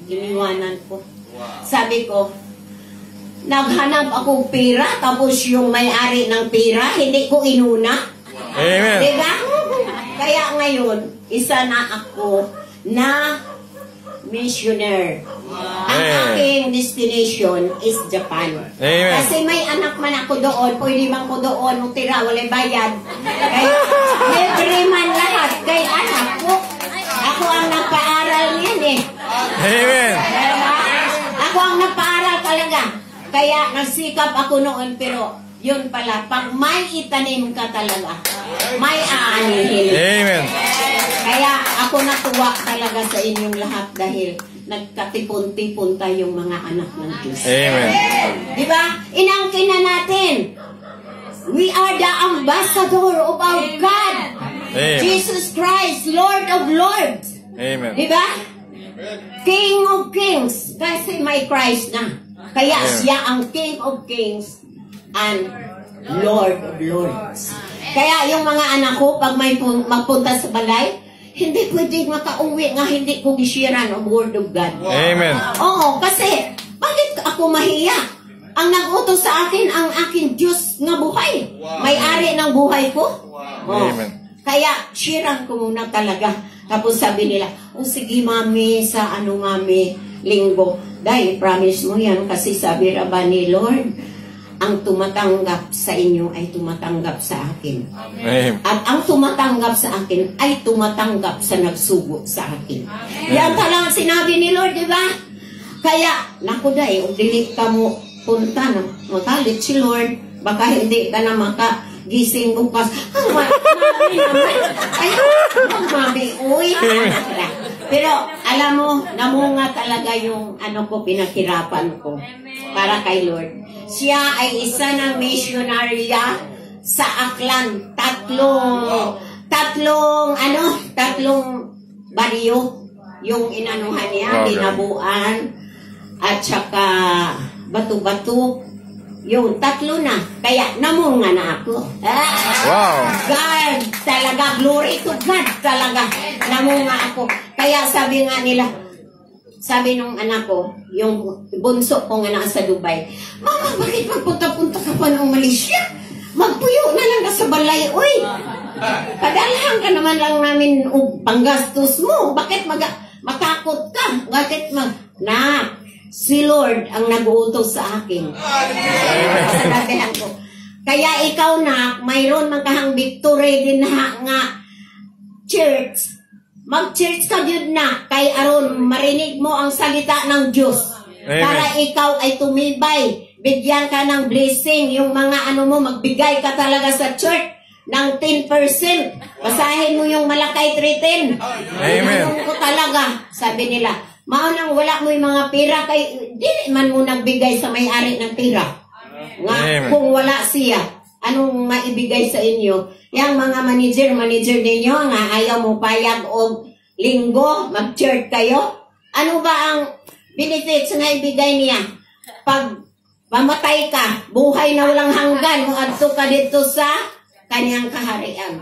iniwanan ko. Sabi ko, naghanap akong pera, tapos yung may-ari ng pera, hindi ko inuna. Amen. Diba? Kaya ngayon, isa na ako na missioner. Ang aking destination is Japan. Amen. Kasi may anak man ako doon, pwede bang ko doon utira, wala bayad. Kaya, every man lahat, kay anak ko. Ako ang nagpaaral niyan eh. Amen. Diba? Ako ang nagpaaral talaga. Kaya nagsikap ako noon, pero yun pala, pag may itanim ka talaga, may aanihin. Amen. Kaya ako natuwa talaga sa inyong lahat dahil nagkatipon-tipon tayong mga anak ng Diyos. Amen. Diba? Inangkin na natin. We are the ambassador of our God. Amen. Jesus Christ, Lord of Lords. Amen. Diba? King of Kings. Kasi may Christ na. Kaya siya ang King of Kings and Lord of Lords. Kaya yung mga anak ko, pag may magpunta sa balay, hindi pwedeng makauwi nga hindi ko gishiran ang Word of God. Amen. Oo, kasi bakit ako mahiya? Ang nag-utos sa akin, ang aking Diyos nga buhay. May-ari ng buhay ko. Amen. Kaya, shiran ko muna talaga. Tapos sabi nila, sige mami, sa mami, linggo. Dahil, promise mo yan, kasi sabi raba ni Lord, ang tumatanggap sa inyo ay tumatanggap sa akin. Amen. At ang tumatanggap sa akin ay tumatanggap sa nagsugo sa akin. Yan talaga sinabi ni Lord, di ba? Kaya, naku dahil, dilit ka mo punta na magalit si Lord, baka hindi ka na makagising bukas. Mami naman. Ay, mami, uy. Pero, alam mo, namunga talaga yung pinakirapan ko para kay Lord. Siya ay isa ng misyonarya sa Aklan. Tatlong baryo yung inanuhan niya, Dinabuan, at saka Batu-Batu. Yung tatlo na. Kaya namunga na ako. Wow. God, talaga. Glory to God talaga. Namunga ako. Kaya sabi nga nila, sabi nung anak ko, yung bunso ko nga nasa Dubai, Mama, bakit magpunta-punta ka pa ng Malaysia? Magpuyo na lang ka sa balay, uy. Padalahan ka naman lang namin panggastos mo. Bakit matakot ka? Bakit si Lord ang nag-uutos sa akin. Sasabihan ko. Kaya ikaw na, mayroon man kahang victory din nga church. Mag-church ka yun na. Kay aron marinig mo ang salita ng Diyos. Amen. Para ikaw ay tumibay. Bigyan ka ng blessing. Yung mga magbigay ka talaga sa church ng 10%. Basahin mo yung Malakay 3:10. Amen. Ko talaga, sabi nila. Maunang wala mo yung mga pera kay di man mo nagbigay sa may-ari ng pera. Nga, Amen. kung wala siya, anong maibigay sa inyo? Yang mga manager ninyo nga ayaw mo payag o linggo, mag-church kayo. Ano ba ang benefits na ibigay niya? Pag mamatay ka, buhay na walang hanggan, kung adto ka dito sa kanyang kaharian.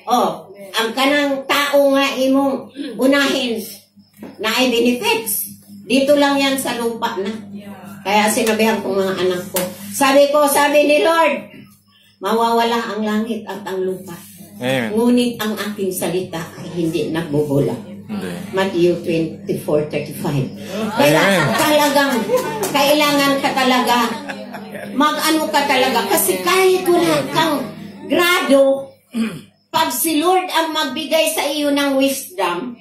O, ang kanang tao nga imong unahin, na ay benefits. Dito lang yan sa lupa na. Kaya sinabihan ko mga anak ko. Sabi ni Lord, mawawala ang langit at ang lupa. Amen. Ngunit ang aking salita ay hindi nagbubula. Matthew 24:35. Kaya talagang, kailangan ka talaga, mag-ano ka talaga. Kasi kahit wala kang grado, pag si Lord ang magbigay sa iyo ng wisdom,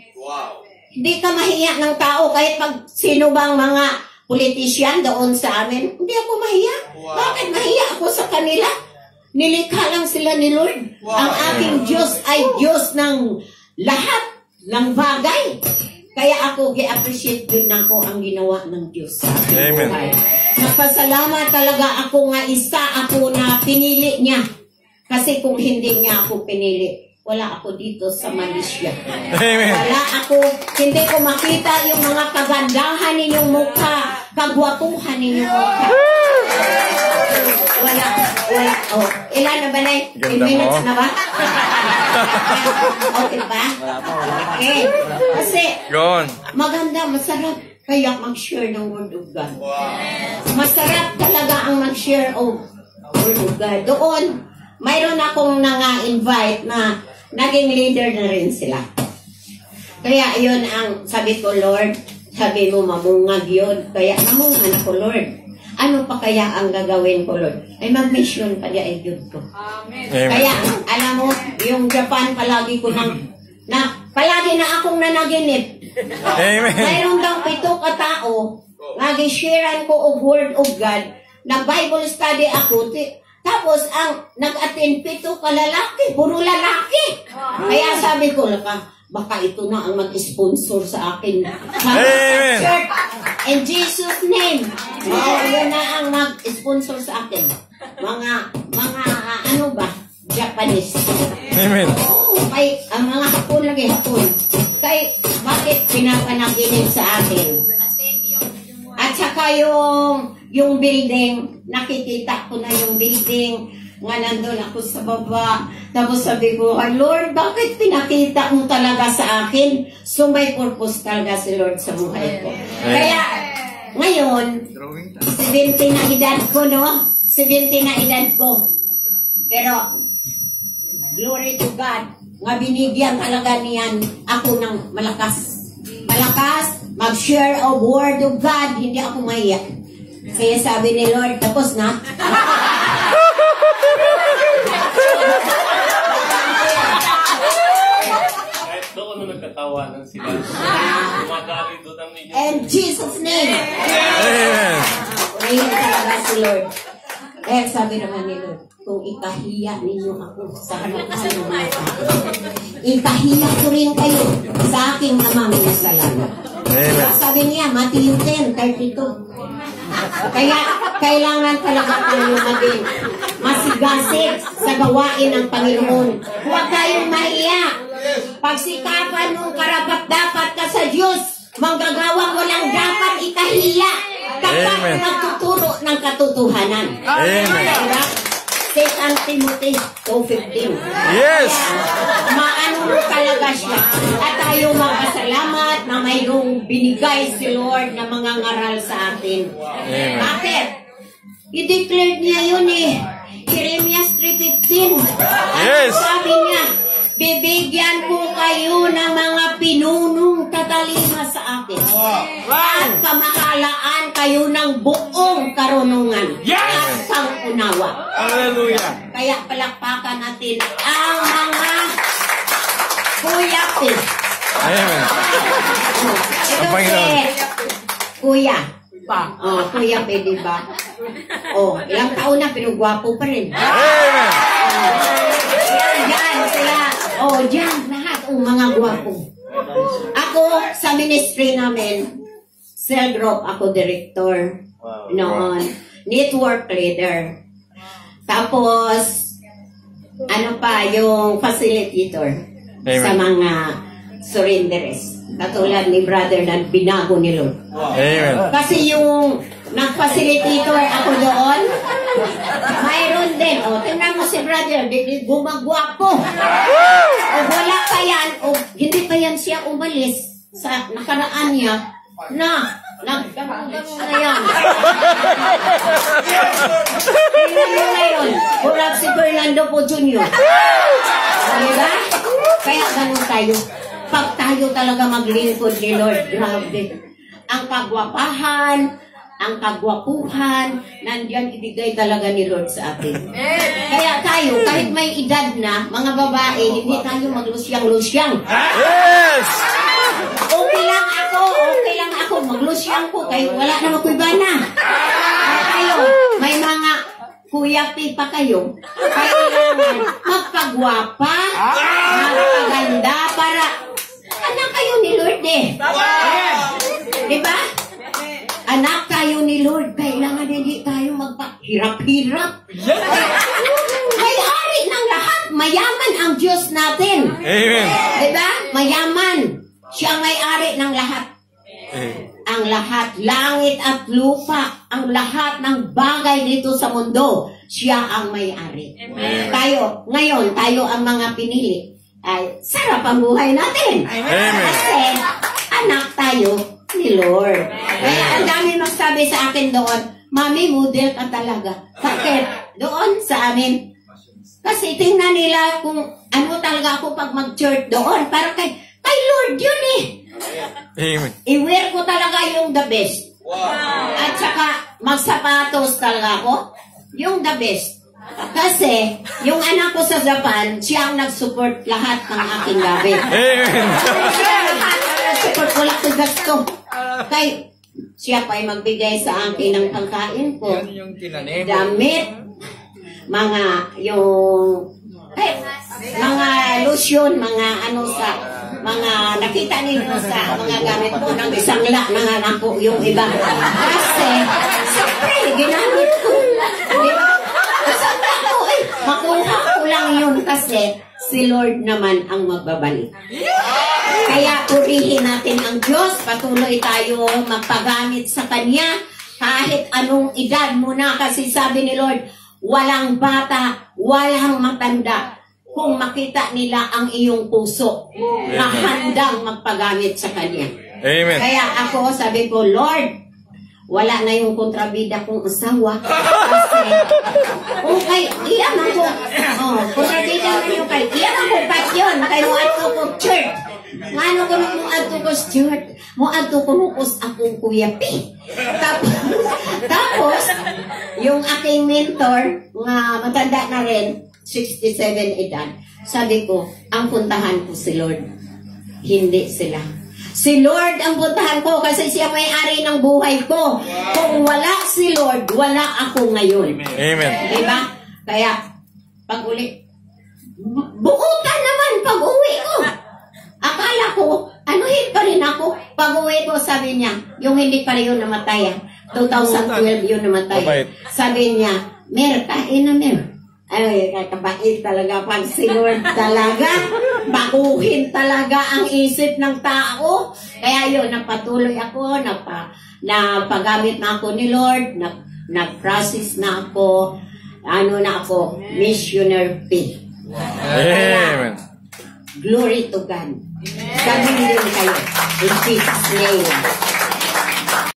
hindi ka mahiya ng tao kahit pag sino bang mga politician doon sa amin. Hindi ako mahiya. Bakit mahiya ako sa kanila? Nilikha lang sila ni Lord. Ang aking Diyos ay Diyos ng lahat ng bagay. Kaya ako i-appreciate din ako ang ginawa ng Diyos sa aking Amen. buhay. Napasalamat talaga ako nga isa ako na pinili niya. Kasi kung hindi niya ako pinili, wala ako dito sa Malaysia. Amen. Wala ako, hindi ko makita yung mga kagandahan ninyong mukha, kagwapuhan ninyong mukha. Wala. Oh, ilan na ba na? 10 minutes na ba? Okay ba? Okay. Kasi, Gone. maganda, masarap. Kaya mag-share ng Word of God. Masarap talaga ang mag-share of Word of God. Doon, mayroon akong invite na naging leader na rin sila. Kaya yun ang sabi ko, Lord, sabi mo mamungag yun. Kaya namungag ako, Lord. Ano pa kaya ang gagawin ko, Lord? Ay mag-mission pa ay yun ko. Amen. Kaya, alam mo, yung Japan, palagi palagi na akong nanaginip. Amen. Mayroon daw 7 katao, nag-sharean ko of Word of God, nag-Bible study ako, tapos ang nag-attend 7 kalalaki, puro lalaki. Kaya sabi ko, baka ito na ang mag-sponsor sa akin. Amen. Church, in Jesus' name, yun na ang mag-sponsor sa akin. Mga ano ba? Japanese. Amen. Kay ang mga hapon lagi hapon. Kay bakit pinapanaginip sa akin? At saka yung building, nakikita ko na yung building nga nandun ako sa baba. Tapos sabi ko, Lord, bakit pinakita mo talaga sa akin? So may purpose talaga si Lord sa buhay ko. Kaya ngayon, 70 na edad ko, no? 70 na edad ko. Pero glory to God, nga binigyan talaga niyan ako ng malakas. Malakas, mag-share of Word of God, hindi ako maiyak. Kaya sabi ni Lord, tapos na. Kahit doon na nagkatawanan sila. Umadari doon ang ninyo. In Jesus' name. Amen. Purihin talaga si Lord. Eh, sabi naman ni Lord, kung ikahiya ninyo ako sa harapan ng mga tao, ikahiya ko rin kayo sa aking amang nasalanan. Amen. Sabi niya, Matthew 10:32. Kaya kailangan talaga tayo maging masigasig sa gawain ng Panginoon. Huwag kayong mahiya. Pagsikapan mong karapat-dapat ka sa Diyos, manggagawa mo lang dapat ikahiya kapag Amen. nagtuturo ng katotohanan. Amen. Diba? 2 Timothy 2:15. Yes. Maano talaga siya. At tayo magpasalamat na mayroong binigay si Lord na mga ngaral sa atin. Amen. Bakit? I-declare niya yun eh. Jeremias 3:15. Yes. Sabi niya, bibigyan ko kayo ng mga pinunong tatalima sa akin. At pamahalaan kayo ng buong karunungan. At pangunawa. Hallelujah. Kaya palakpakan natin ang mga kuya. Amen. Ito Ang Panginoon. si Kuya. Oh, Kuya Pe, di ba? Oh, ilang taon na pero gwapo pa rin. Amen. Diyan sila. Oh, diyan lahat. Oh, mga gwapo. Ako, sa ministry namin, cell group, ako director. Noon. Network leader. Tapos, ano pa, yung facilitator sa mga surrenderes. Katulad ni brother na binago ni Lord. Amen. Kasi yung nag-facilitator ako doon, mayroon din. O, tingnan mo si brother, gumagwapo. O, wala pa yan, o, hindi pa yan siya umalis sa nakaraan niya na nagganong-ganong na yan. Tingnan mo ngayon, kurap si Fernando po Jr. Diba? Kaya ganun tayo. Pag tayo talaga maglingkod ni Lord, grabe. Ang kagwapahan, ang kagwapuhan, nandiyan ibigay talaga ni Lord sa atin. Kaya tayo, kahit may edad na, mga babae, hindi tayo maglusyang-lusyang. Yes. Okay lang ako, maglusyang ko, kayo wala na makuibana. Kaya kayo, may mga kuya pa kayo, kailangan magpagwapa, magpaganda, para anak kayo ni Lord eh. Diba? Anak tayo ni Lord, kailangan hindi tayo magpahirap-hirap. May-ari ng lahat, mayaman ang Diyos natin. Amen. Diba? Mayaman. Siya ang may-ari ng lahat. Ang lahat, langit at lupa, ang lahat ng bagay dito sa mundo, siya ang may-ari. Tayo, ngayon, tayo ang mga pinili. Ay, sarap ang buhay natin. Amen. Kasi, anak tayo, ni Lord. Kaya ang dami magsabi sa akin doon, Mami, model ka talaga. Bakit? Doon sa amin. Kasi tingnan nila kung ano talaga ako pag mag-church doon. Para kay Lord yun eh. Amen. I-wear ko talaga yung the best. At saka magsapatos talaga ako. Yung the best. Kasi yung anak ko sa Japan, siya ang nag-support lahat ng aking gabi. Amen. Siya lahat ang nag-support. Wala ko gasto. Kay siya pa ay magbigay sa akin ng pangkain ko. Yan yung tinanim. Damit, mga yung mga lotion, mga ano sa mga nakita ninyo sa mga gamit ko ng isangla ng anak ko yung iba. Kasi siyempre ginamit ko. Di ba? Isangla ko makuha ko lang yun kasi si Lord naman ang magbabalik. Kaya purihin natin ang Diyos, patuloy tayo magpagamit sa Kanya kahit anong edad mo na, kasi sabi ni Lord, walang bata, walang matanda kung makita nila ang iyong puso na handang magpagamit sa Kanya. Amen. Kaya ako sabi ko, Lord, wala na yung kontrabida kong asawa. Kasi, okay, iyan ako. Kontrabida na yung kay, iyan ako pat yun. Kaya mo ato ko church. Ngano ko nung ato ko church. Mo ato ko nukos akong Kuya P. Tapos, yung aking mentor, nga matanda na rin, 67 edad, sabi ko, ang puntahan ko si Lord. Hindi sila. Si Lord ang puntahan ko kasi siya may-ari ng buhay ko. Kung wala si Lord, wala ako ngayon. Amen. Diba? Kaya, pag uli, buutan naman pag uwi ko. Akala ko, anuhin pa rin ako. Pag uwi ko, sabi niya, yung hindi pa rin yun namatay. 2012 yun namatay. Mabait. Sabi niya, Mer, kain na Mer. Ay, kakabait talaga pag si Lord talaga. Baguhin talaga ang isip ng tao. Kaya yun, nagpatuloy ako, napagamit na ako ni Lord, nag-process na ako, missionary P. Amen. Glory to God. Sabi din kayo, in Jesus' name.